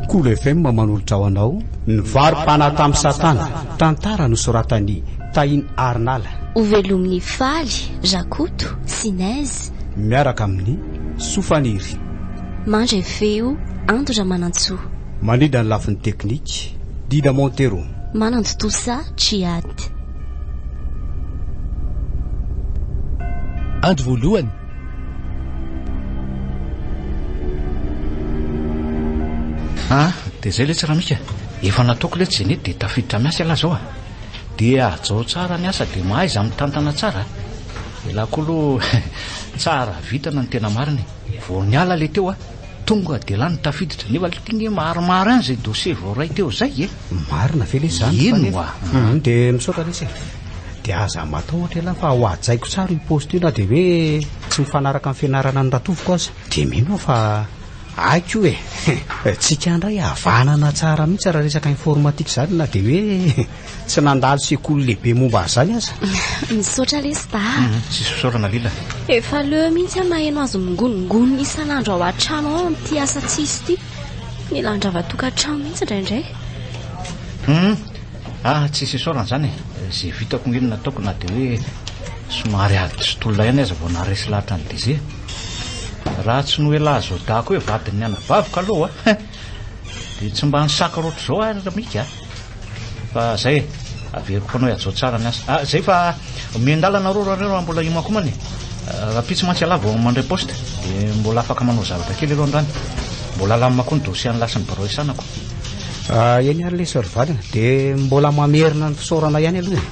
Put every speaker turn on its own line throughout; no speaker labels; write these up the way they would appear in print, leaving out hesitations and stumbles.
Cool FM manolotra ho anao ny varim-pana tamin'ny Satana, tantara nosoratan'i Tainy Arnala.
Ovelomin'ny Faly, Rakoto, Sinaizy.
Miaraka amin'ny Sofaniry.
Mandray feo, Andra Manantsoa.
Manindra ny lafin'ny teknika, Dida Montero.
Manandotosa, Triad.
Andro voalohany.
Dia izay le tsiramika efa nataoko le jenety dia tafiditra miasa ilahy zao dia ajao tsara ny asa dia mahay izy amin'ny tantana tsara ilakolo tsara vitana ny tena mariny vao ny ala le teo tonga dia lany tafiditra nefa tingny maromaro any izay dossier vao ray teo zay
marina ve le zany
ino
dia misaotra lesy dia aza matao ohatra ela fa ho ajaiko tsara io poste io na dia hoe tsy mifanaraka amin'ny fianarana ny ratoviko aza dia mino fa aiko tsika andray avanana tsara mihitsy raha resaka informatika zany na dia hoe tsy nandalo sekoly lehibe momba azany aza
misaotra lesy
tsy sosorana lila
efa leo mihitsy maheno azo mingonongony isan'andro ao an-trano ao amin'ity asa tsisy ity milandrava-tokantrano mihitsy indraindray
tsy sosorana zany zay vitako ngeny nataoko na dia hoe somary ady sy tolona ihany aza vao naresy lahatra ny dise raha tsy no ela zao dako hoe vadiny anabavika aloha dia tsy mba nisaka roatra zao ara mika fa zay averiko anao ajao tsara ny asa zay fa miandalana rorareo mbola imako many rapitsy mantsy ala vao mandray poste dia mbola afaka manao zavatra kely aloha andrany mbola lamina koa ny dossier ny lasiny barao isanako
eny ary le sorvaly dia mbola mamerina ny fisaorana ihany aloha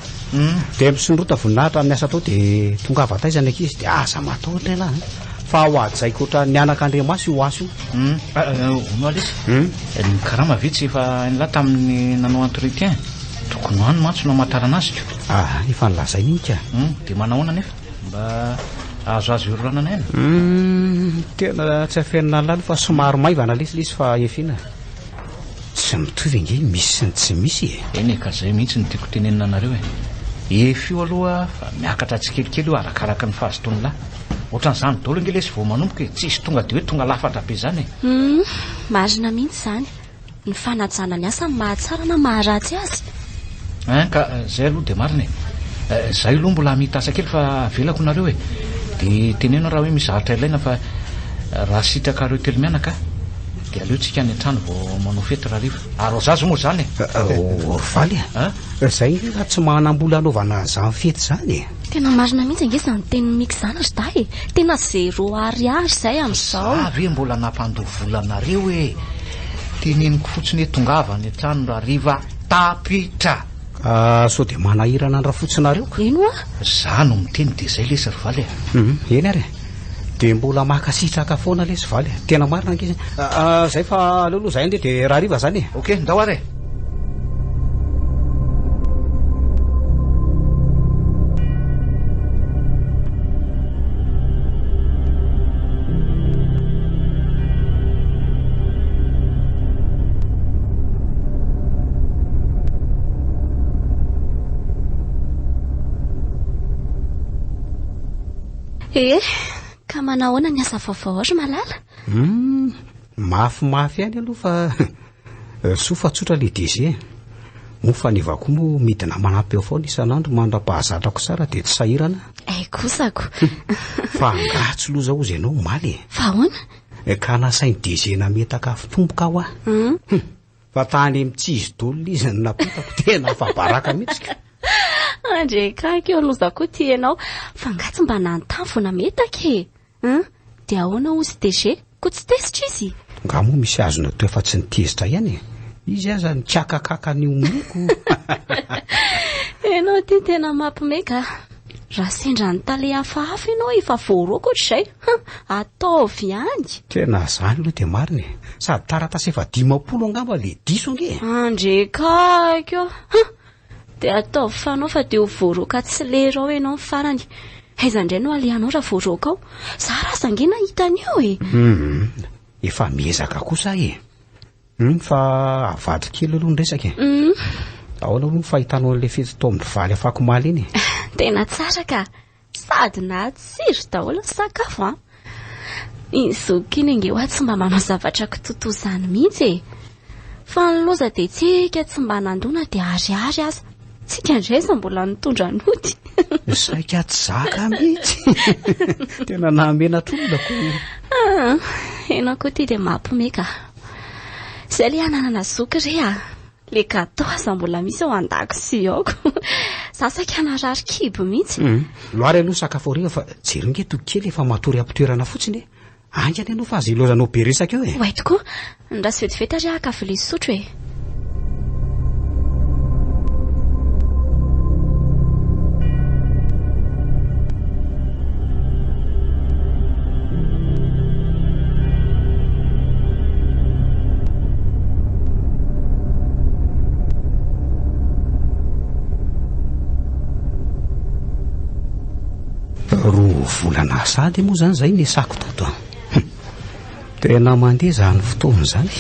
dia misondrota voninahitra amin'ny asa tao dia tonga avataizana ankizy dia aza mataotra ela fa ho ajaiko oatra nianak'Andriamasy io aso
ono alesy ny karama vitsy efa nyla tamin'ny nanao entretien tokony hoany mantsy no amatarana azy
efa nilazay ninika
dia manahoana nefa mba azoazo iroranana ena
tena tsy afenina lalo fa somary maivana lesy fa efina tsy mitovy nge misy sy ny tsy misy
eny ka zay mihitsy ny tiako tenenina anareo efio aloha fa miakatra tsikelikely io arakaraka ny fahazotoany lahy ohatran'izany dolo nge lesy vao manomboka tsisy tonga dia hoe tonga lafatra be zany
marina mihitsy zany ny fanajana ny asa mahatsara na maharatsy azy
ka zay aloha dia marina zay aloha mbola mitasa kely fa velako nareo dia teneno raha hoe misy zahatra ilaina fa raha sitraka reo telo mianaka dia aleo tsika any an-trano vao manao fety raha riva ary zazo moa zany
orvaly zay raha tsy manam-bola anaovana zany fety zany
tena marina mihitsy ange izany tenin'ny mika zany ry da tena 0 ariary zay amin'izao
avy mbola nampandovolanareo teneniko fotsiny hoe tongavany an-trano raha riva tapitra
sao dia manahirana ny raha fotsinareo
eno
za no miteny dia zay lesy ry valy
eny ary dia mbola makasitraka foana lesy valy tena marina ankizy zay fa aleoloha zay nde dia raha riva zany
ok ndao ary
ka manahoana ny asa vaovao ry malala
mafimafy ihany aloha fa sofa tsotra le DG mofa nivako moa midina manampy eo foana isan'andro mandra-pahazatrako tsara dia tsy sahirana
kosako
fa angatsy loza ozy ianao maly
fa ahoana
ka nasainy DG nametaka fitomboka ho fa tany mitsizy dolona izy ny napetako tena fa baraka mihitsika
andrekaka eo loza koa ty ianao fa ngatsy mba nantamfo nametaka dia ahoana ozy DG ko tsy tesitra izy
nga moa misy azona to efa tsy nitezitra ihany izy aza nikiakakaka ny omeko
ianao ty tena mampimeka raha sendra ny tale hafahafa ianao efa voaroko ohatr'izay ataovy any
tena zany aloha dia marina sady taratasy efa 50 angamba le diso ange
andrekaka eo dia ataovy fanao fa dia ho voaroka tsy lera ao ianao ny farany aiza indray no alehanao raha voaroka ao za raha zangena hitan'io
efa miezaka kosa fa avady kely aloha ny resaka ahoana aloha fahitanao an'ilay fety tao amin'ny valy afako maly iny
tena tsara ka sady natsiro daholo ny sakafo iny zokiny ange hoa tsy mba manao zavatra kitoto zany mihitsy fa ny loza dia tsika tsy mba nandona dia ariary aza tsika ndraiza mbola nitondra nody
saika tsy zaka mihitsy tena nahamenatr'olonako
enako ty dia mampimeka izay le ananana zoky re le gatao aza mbola misy ao an-dako sy aoko sasaka narary kibo mihitsy
loary aloha sakafo ariva fa jerongeto kely efa matory ampitoerana fotsiny angany ianao fa aza ilozanao be resaka eo
way tokoa ndrasy vetivety ary akavile sotro e
roa volana sady moa zany zay ny sako tato tena mandeha zany fotoana zany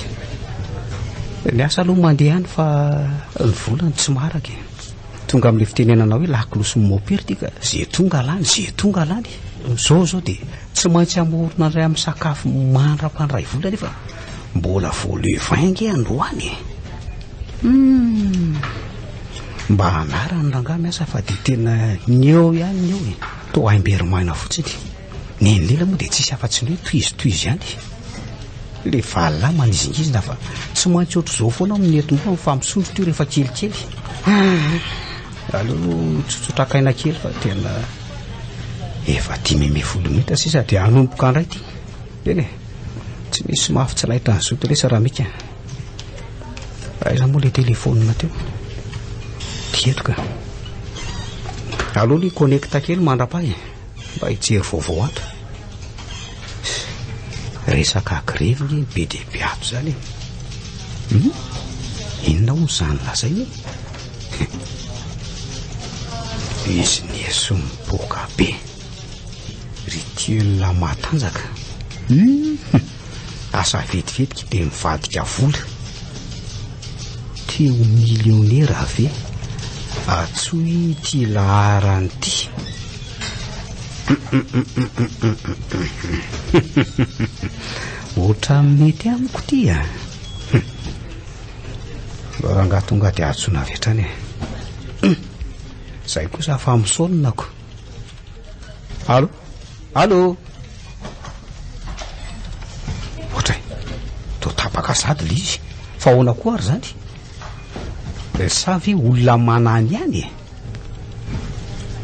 ny asa aloha mandeha ihany fa ny volany tsy maraka tonga amin'le fitenenana hoe lakolosy mopera ka zay tonga lany zao dia tsy maintsy amorona ray amin'ny sakafo mandrapandray volany fa mbola voalevaingy androany mba hanarany ranga miasa fa dia tena ny eo ihany ny eo to aimberomaina fotsiny nenlela moa dia tsisy afa-tsy ny hoe toizy ihany le valina manizingizina fa tsy maintsy ohatr' izao foana amin'ny etongoa mifampisondro teo rehefa kelikely aloha tsotsotrakaina kely fa tena efa 10 minitra sisa dia hanomboka andray ty eny tsy misy mafy tsy lahitra ny zoto lesa raha mika aiza moa le telefonina teo tietoka aloha ny connecta kely mandrapahy mba hijery vaovao ato resaka grevy be dia be ato zany inona ho zany lazay izy ny eso miboaka be rituel matanjaka asa vetivetika dia mivadika vola teo milionera ave atsoy ty laharany ty ohatra mety amiko ty ranga tonga dia atsona vetrany zay kosa fa misolonako allo ohatra to tapaka sady le izy fa ahoana koa ary zany sa ve olona manany ihany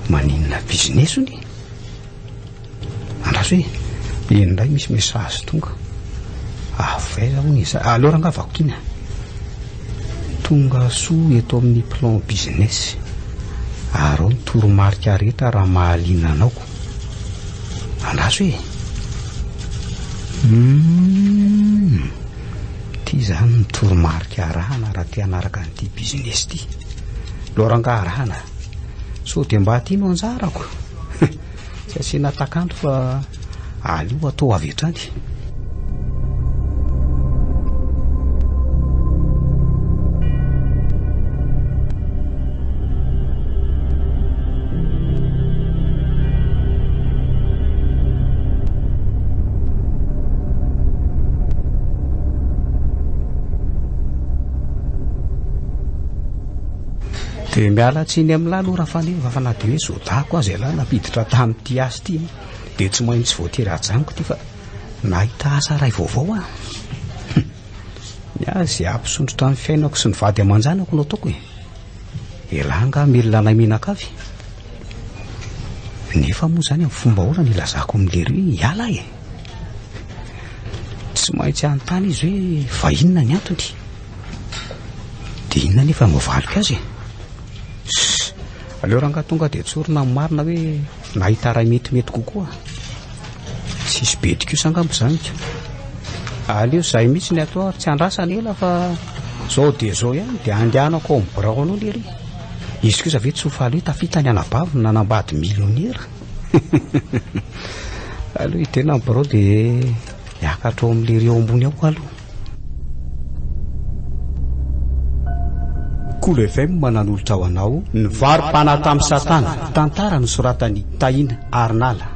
maninona business ony andraso hoe indray misy message tonga afaiza hony izy aleo ranga vakokina tonga soa eto amin'ny plan business ary ao ny toromarika rehetra raha mahaliana anao andraso hoe ty zany ny toromarika arahana raha ty anaraka n'ity business ty loranga arahana so dia mba tiano anjarako tsy asiana takanto fa alio atao avetrany dia miala tsiny amin'n'lahy aloha raha faneva fa na dia hoe zodako azy lahy napiditra tamin'ity asy ity dia tsy maintsy voatery ajanoko ty fa nahita asa ray vaovao ny azy ampisondrotra amin'ny fiainako sy ny vady aman-janako no ataoko elanga melona naimenaka avy nefa moa zany amin'ny fomba ola ny lazako amin'le ry hiala tsy maintsy anontany izy hoe fa inona ny antony dia inona nefa mavaliko azy aleo ranga tonga dia tsorona marina hoe nahita ray metimety kokoa tsisy bediko sangambo zanyka aleo zay mihitsy ny atao ary tsy andrasany ela fa zao dia zao ihany dia andehanako ao mibirao anao lery izy kosa ve tsy ho faly hoe tafitany anabavy nanambady milionera aloha itena mibirao dia hiakatra ao amin'lery eo ambony ao aloha Cool FM manan'olitra ao anao ny varim-pana tamin'ny satana tantara nosoratany Tahina Arnala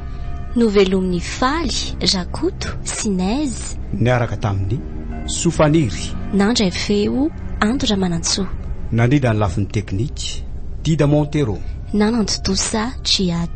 novelomin'ny faly Rakoto Sinez
niaraka tamin'ny Sofaniry
nandray feo Andra Manantsoa,
nandrindra ny lafin'ny teknika Dida Montero,
Nananto Dosa Tria